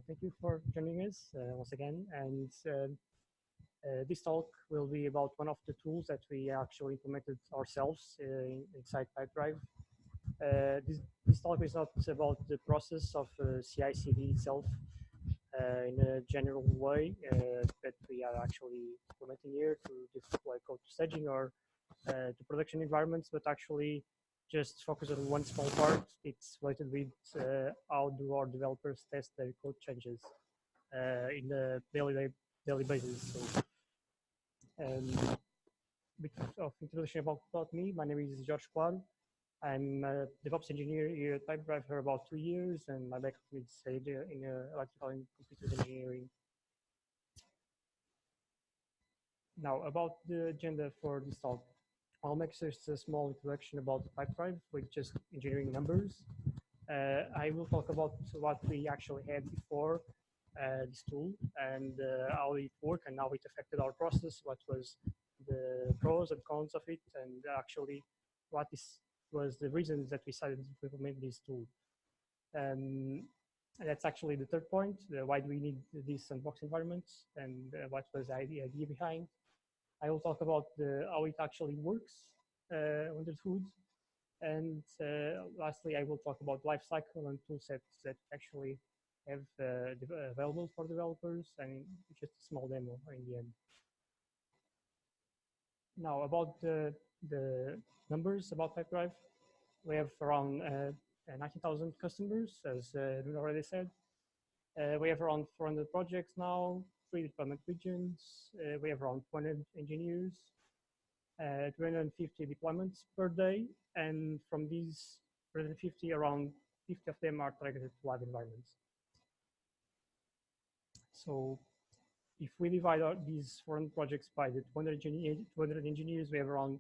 thank you for joining us once again. And this talk will be about one of the tools that we actually implemented ourselves inside Pipedrive. This talk is not about the process of CI/CD itself in a general way that we are actually implementing here to deploy code to staging or to production environments, but actually just focus on one small part. It's related with how do our developers test their code changes in a daily basis. So, bit of introduction about me. My name is Jorge Claro. I'm a Devops Engineer here at Pipedrive for about 2 years, and my background is in electrical and computer engineering. Now, about the agenda for this talk. I'll make just a small introduction about the Pipedrive with just engineering numbers. I will talk about what we actually had before this tool and how it worked and how it affected our process, what was the pros and cons of it, and actually what was the reasons that we decided to implement this tool. And that's actually the third point, why do we need these sandbox environments and what was the idea behind. I will talk about how it actually works under the hood. And lastly, I will talk about Lifecycle and toolsets that actually have available for developers, and just a small demo in the end. Now, about the numbers about Pipedrive, we have around 19,000 customers, as we already said. We have around 400 projects now, 3 deployment regions. We have around 200 engineers, 250 deployments per day, and from these 250, around 50 of them are targeted to live environments. So if we divide these 400 projects by the 200 engineers, we have around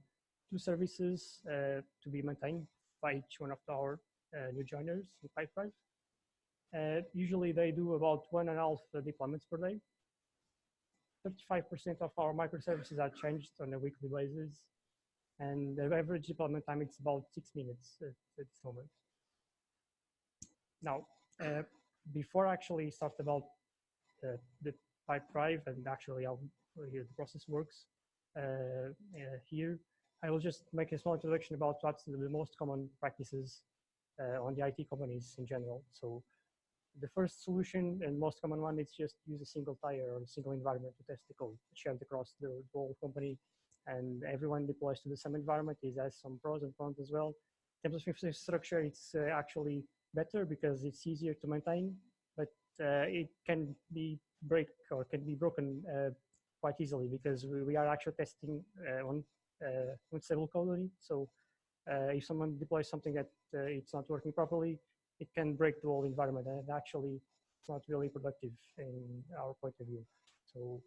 2 services to be maintained by each one of our new joiners in Pipedrive. Usually they do about 1.5 deployments per day. 35% of our microservices are changed on a weekly basis, and the average deployment time is about 6 minutes at this moment. Now, before I actually start about the Pipedrive and actually how the process works here, I will just make a small introduction about what's the most common practices on the IT companies in general. So the first solution and most common one is just use a single tire or a single environment to test the code shared across the whole company, and everyone deploys to the same environment. It has some pros and cons as well. In terms of infrastructure, it's actually better because it's easier to maintain, but it can be broken quite easily because we are actually testing on unstable code only. So if someone deploys something that it's not working properly, it can break the whole environment, and actually it's not really productive in our point of view. So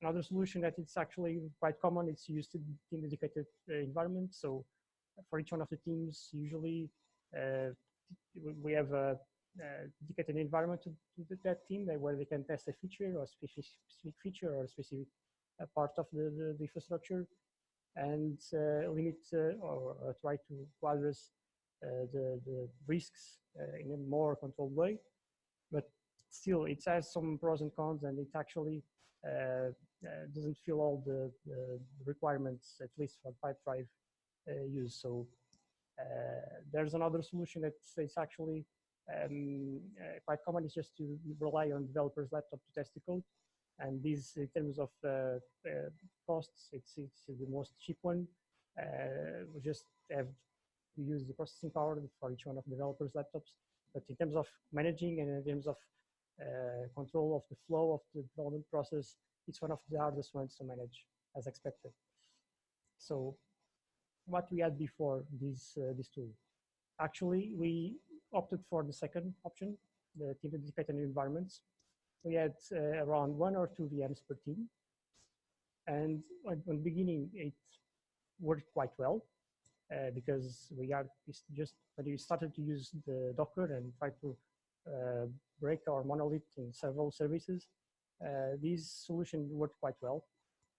another solution that it's actually quite common, it's used to team dedicated environments. So for each one of the teams, usually we have a dedicated environment to that team where they can test a feature or a specific feature or a specific part of the infrastructure, and limit or try to address the risks in a more controlled way. But still, it has some pros and cons, and it actually doesn't fill all the requirements, at least for Pipedrive use. So there's another solution that's actually quite common. It's just to rely on developers' laptop to test the code. And these, in terms of costs, it's the most cheap one. We just have to use the processing power for each one of the developers' laptops. But in terms of managing and in terms of control of the flow of the development process, it's one of the hardest ones to manage, as expected. So what we had before this tool, actually we opted for the second option, the team dedicated environments. We had around 1 or 2 VMs per team, and at the beginning it worked quite well because just when we started to use the Docker and try to break our monolith in several services, this solution worked quite well,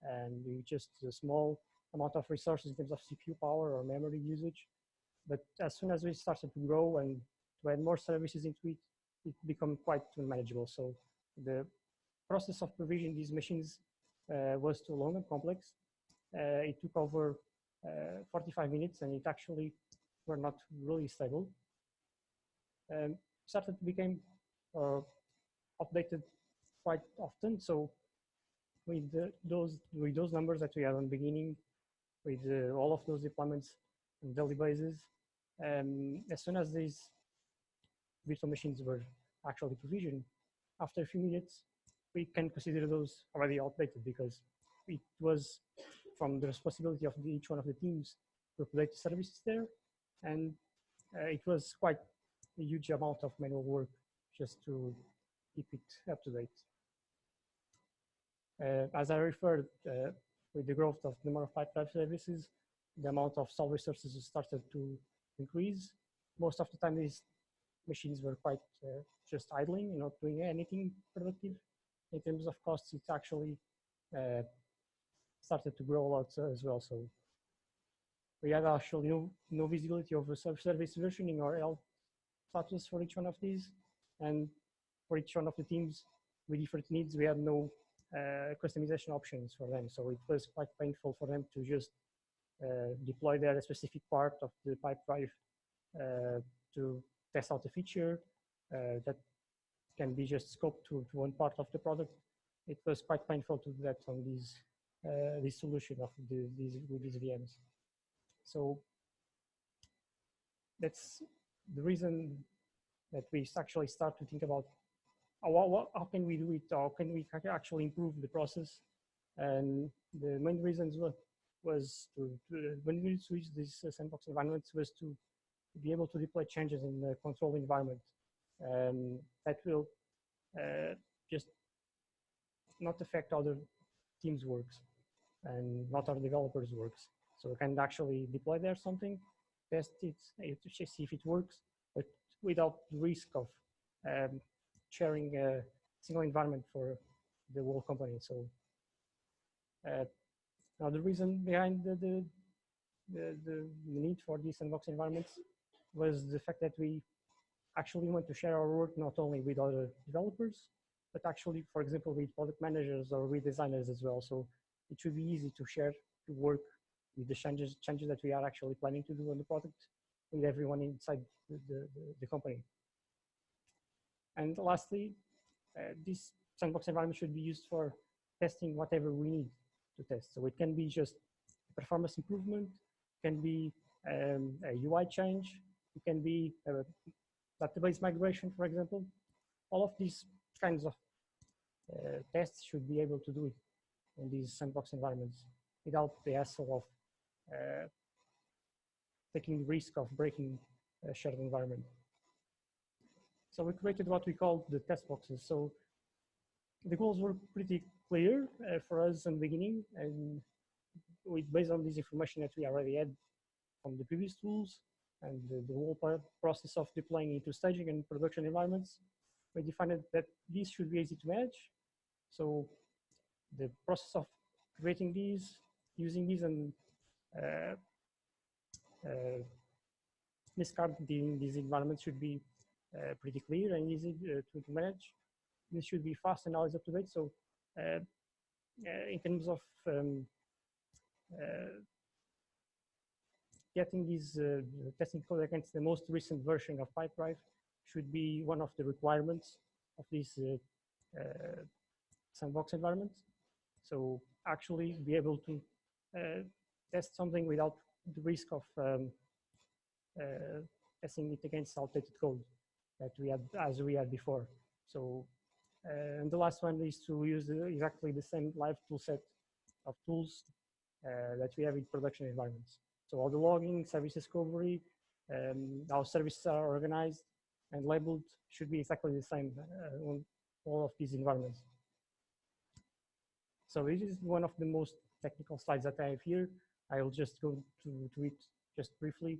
and we just a small amount of resources in terms of CPU power or memory usage. But as soon as we started to grow and to add more services into it, it became quite unmanageable. So the process of provisioning these machines was too long and complex. It took over 45 minutes, and it actually were not really stable. Started to become updated quite often. So with those numbers that we had on the beginning, with all of those deployments on daily basis, as soon as these virtual machines were actually provisioned, after a few minutes, we can consider those already outdated, because it was from the responsibility of each one of the teams to update the services there, and it was quite a huge amount of manual work just to keep it up to date. As I referred, with the growth of the number of Pipedrive services, the amount of solve resources started to increase. Most of the time, these machines were quite just idling, not doing anything productive. In terms of costs, it actually started to grow a lot as well. So we had actually no visibility of a service versioning or health status for each one of these. And for each one of the teams with different needs, we had no customization options for them. So it was quite painful for them to just deploy their specific part of the Pipedrive to test out a feature that can be just scoped to one part of the product. It was quite painful to do that on this solution of these VMs. So that's the reason that we actually start to think about how can we do it, how can we actually improve the process. And the main reasons was when we switched these sandbox environments was to be able to deploy changes in the control environment that will just not affect other teams' works and not our developers' works. So we can actually deploy there something, test it, see if it works, but without the risk of sharing a single environment for the whole company. So now the reason behind the need for these sandbox environments was the fact that we actually want to share our work not only with other developers, but actually, for example, with product managers or with designers as well. So it should be easy to share, to work with the changes that we are actually planning to do on the product with everyone inside the company. And lastly, this sandbox environment should be used for testing whatever we need to test. So it can be just performance improvement, can be a UI change, it can be a database migration, for example. All of these kinds of tests should be able to do it in these sandbox environments without the hassle of taking the risk of breaking a shared environment. So we created what we called the test boxes. So the goals were pretty clear for us in the beginning, and based on this information that we already had from the previous tools and the whole process of deploying into staging and production environments, we defined that these should be easy to manage. So the process of creating these, using these, and discarding these environments should be pretty clear and easy to manage. This should be fast and always up to date. So in terms of getting these testing code against the most recent version of Pipedrive should be one of the requirements of these sandbox environments. So actually be able to test something without the risk of testing it against outdated code that we had as we had before. So and the last one is to use exactly the same live toolset of tools that we have in production environments. So all the logging, service discovery, how services are organized and labeled should be exactly the same on all of these environments. So this is one of the most technical slides that I have here. I will just go to it just briefly.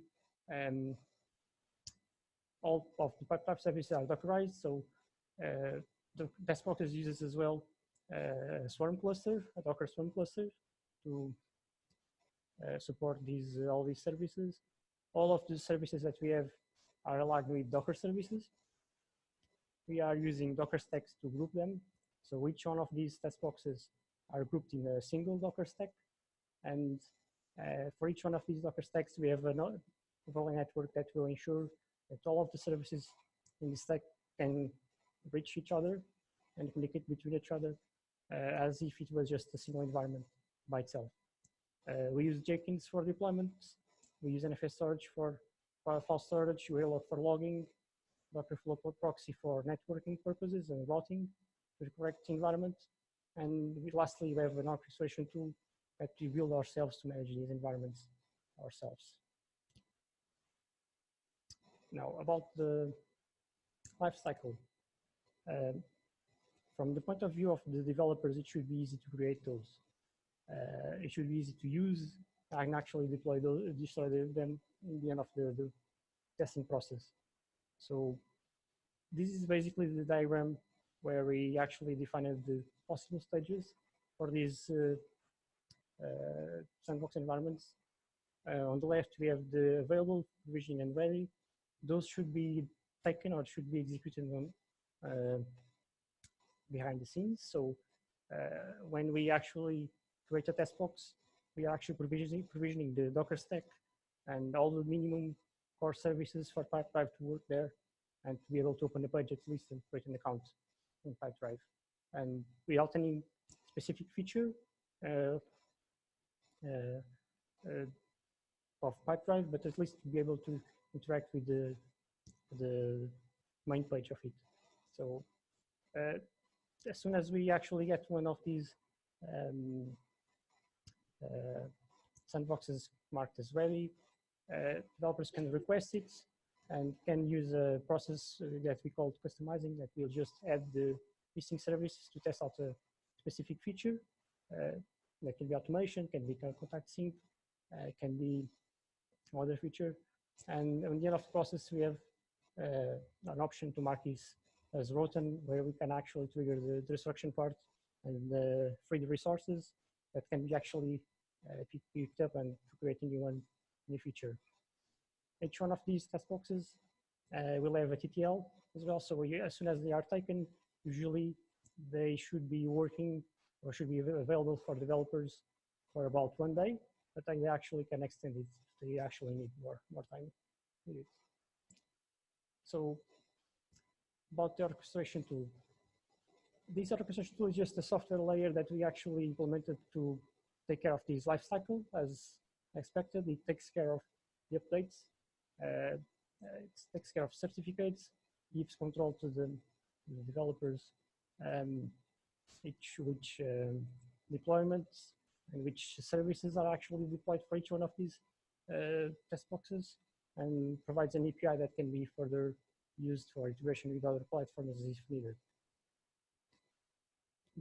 All of the Pipedrive services are Dockerized. So the Testboxes uses as well a Swarm cluster, a Docker Swarm cluster, to support all these services. All of the services that we have are aligned with Docker services. we are using Docker stacks to group them. So each one of these test boxes are grouped in a single Docker stack. And for each one of these Docker stacks, we have an overlay network that will ensure that all of the services in the stack can reach each other and communicate between each other as if it was just a single environment by itself. We use Jenkins for deployments. We use NFS storage for file storage, Wayload for logging, Docker Flow proxy for networking purposes and routing to the correct environment. And lastly, we have an orchestration tool that we build ourselves to manage these environments ourselves. Now, about the lifecycle. From the point of view of the developers, it should be easy to create those. It should be easy to use and actually deploy them in the end of the testing process. So this is basically the diagram where we actually defined the possible stages for these sandbox environments. On the left, we have the available, provisioning, and ready. Those should be taken or should be executed on behind the scenes. So when we actually create a test box, we are actually provisioning the Docker stack and all the minimum core services for Pipedrive to work there and to be able to open the budget list and create an account in Pipedrive. And without any specific feature of Pipedrive, but at least to be able to interact with the main page of it. So as soon as we actually get one of these sandboxes marked as ready, developers can request it and can use a process that we call customizing, that will just add the missing services to test out a specific feature. That can be automation, can be contact sync, can be other feature. And at the end of the process, we have an option to mark this as rotten, where we can actually trigger the destruction part and free the resources that can be actually picked up and to create a new one in the future. Each one of these test boxes will have a TTL as well. So as soon as they are taken, usually they should be working or should be available for developers for about 1 day, but they actually can extend it if they actually need more time with it. So about the orchestration tool. This orchestration tool is just a software layer that we actually implemented to take care of this life cycle as expected. It takes care of the updates, it takes care of certificates, gives control to the developers, which deployments and which services are actually deployed for each one of these test boxes, and provides an API that can be further used for integration with other platforms if needed.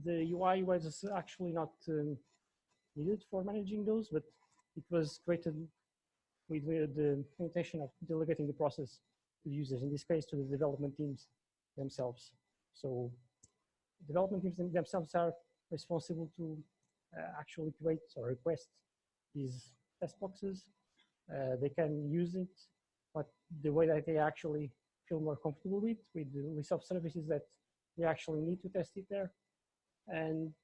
The UI was actually not needed for managing those, but it was created with the intention of delegating the process to the users, in this case to the development teams themselves. So development teams themselves are responsible to actually create or request these test boxes. They can use it, but the way that they actually feel more comfortable with the list of services that they actually need to test it there. And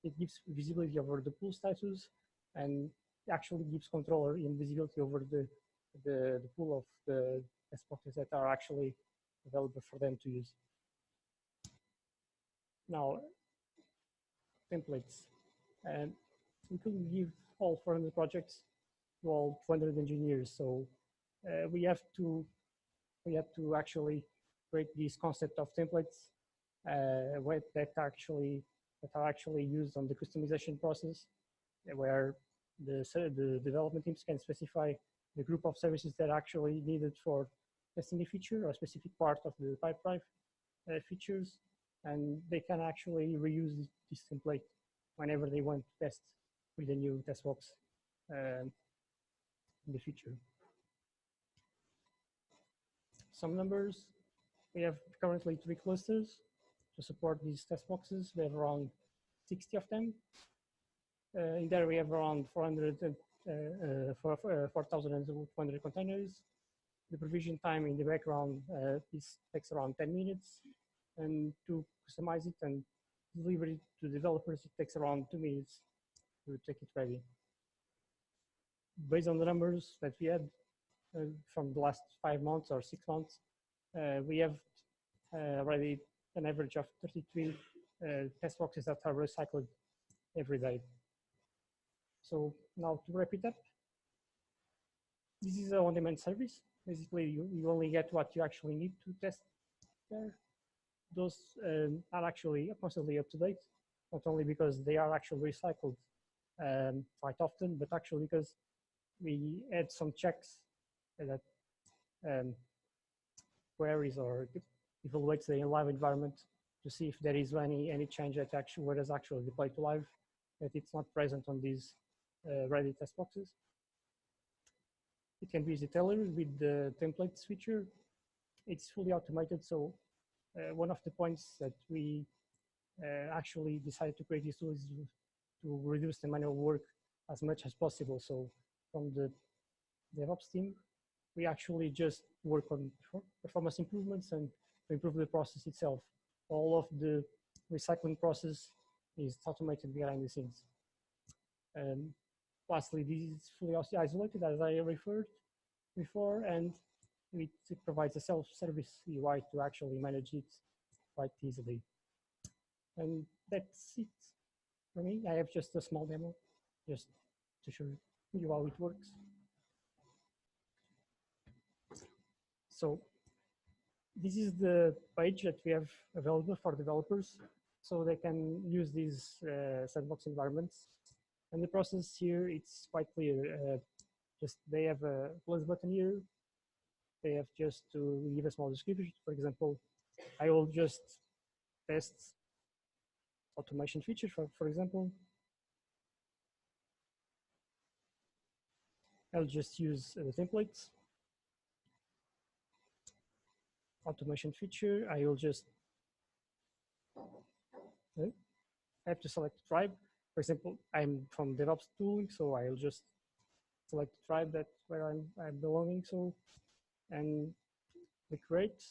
it gives visibility over the pool status and actually gives control and visibility over the pool of the test boxes that are actually available for them to use. Now, templates. And we couldn't give all 400 projects to all 200 engineers, so we have to actually create this concept of templates that are actually used on the customization process, where the development teams can specify the group of services that are actually needed for testing a feature or a specific part of the Pipedrive features, and they can actually reuse this template whenever they want to test with a new test box in the future. Some numbers: we have currently 3 clusters to support these test boxes. We have around 60 of them. In there we have around 4,200 containers. The provision time in the background takes around 10 minutes, and to customize it and deliver it to developers, it takes around 2 minutes to take it ready. Based on the numbers that we had from the last 5 months or 6 months, we have already an average of 33 test boxes that are recycled every day. So now to wrap it up, this is a on-demand service. Basically, you only get what you actually need to test there. Those are actually constantly up to date, not only because they are actually recycled quite often, but actually because we add some checks that queries or evaluates the live environment to see if there is any change that actually was actually deployed to live, that it's not present on these ready test boxes. It can be easily tailored with the templates feature. It's fully automated, so one of the points that we actually decided to create this tool is to reduce the manual work as much as possible. So from the DevOps team, we actually just work on performance improvements and to improve the process itself. All of the recycling process is automated behind the scenes. Lastly, this is fully isolated, as I referred before, and it provides a self-service UI to actually manage it quite easily. And that's it for me. I have just a small demo just to show you how it works. So this is the page that we have available for developers, so they can use these sandbox environments. And the process here, it's quite clear. Just they have a plus button here. They have just to give a small description. For example, I will just test automation feature, for example. I'll just use the templates. Automation feature, I will just I have to select tribe. For example, I'm from DevOps tooling, so I'll just select the tribe that where I'm belonging. So, and click create,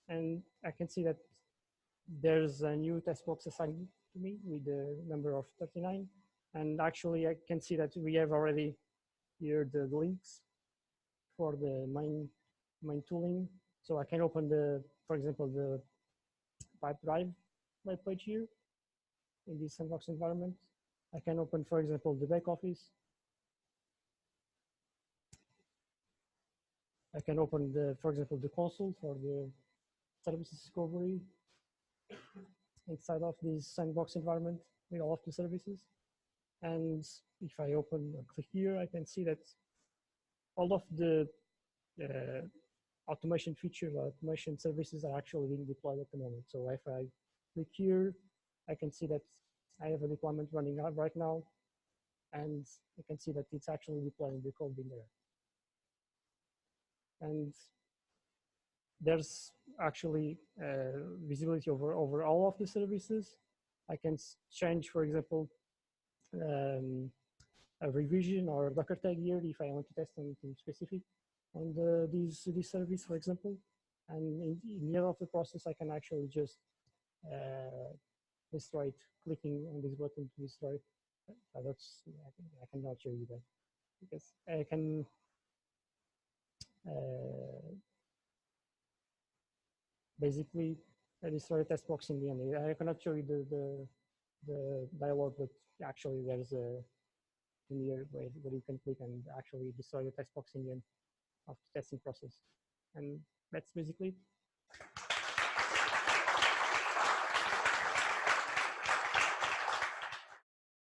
and I can see that there's a new test box assigned to me with the number of 39. And actually, I can see that we have already here the links for the main tooling. So I can open the, for example, the Pipedrive web page here in this sandbox environment. I can open, for example, the back office. I can open the, for example, the console for the service discovery inside of this sandbox environment with all of the services. And if I open or click here, I can see that all of the automation features, automation services are actually being deployed at the moment. So if I click here, I can see that I have a deployment running out right now, and I can see that it's actually deploying the code in there. And there's actually visibility over all of the services. I can change, for example, a revision or a Docker tag here if I want to test anything specific on this service, for example. And in the middle of the process, I can actually just destroy it, clicking on this button to destroy it. That's, I cannot show you that because I can basically destroy a test box in the end. I cannot show you the dialog, but actually there's a in here where you can click and actually destroy the test box in the end of the testing process. And that's basically it.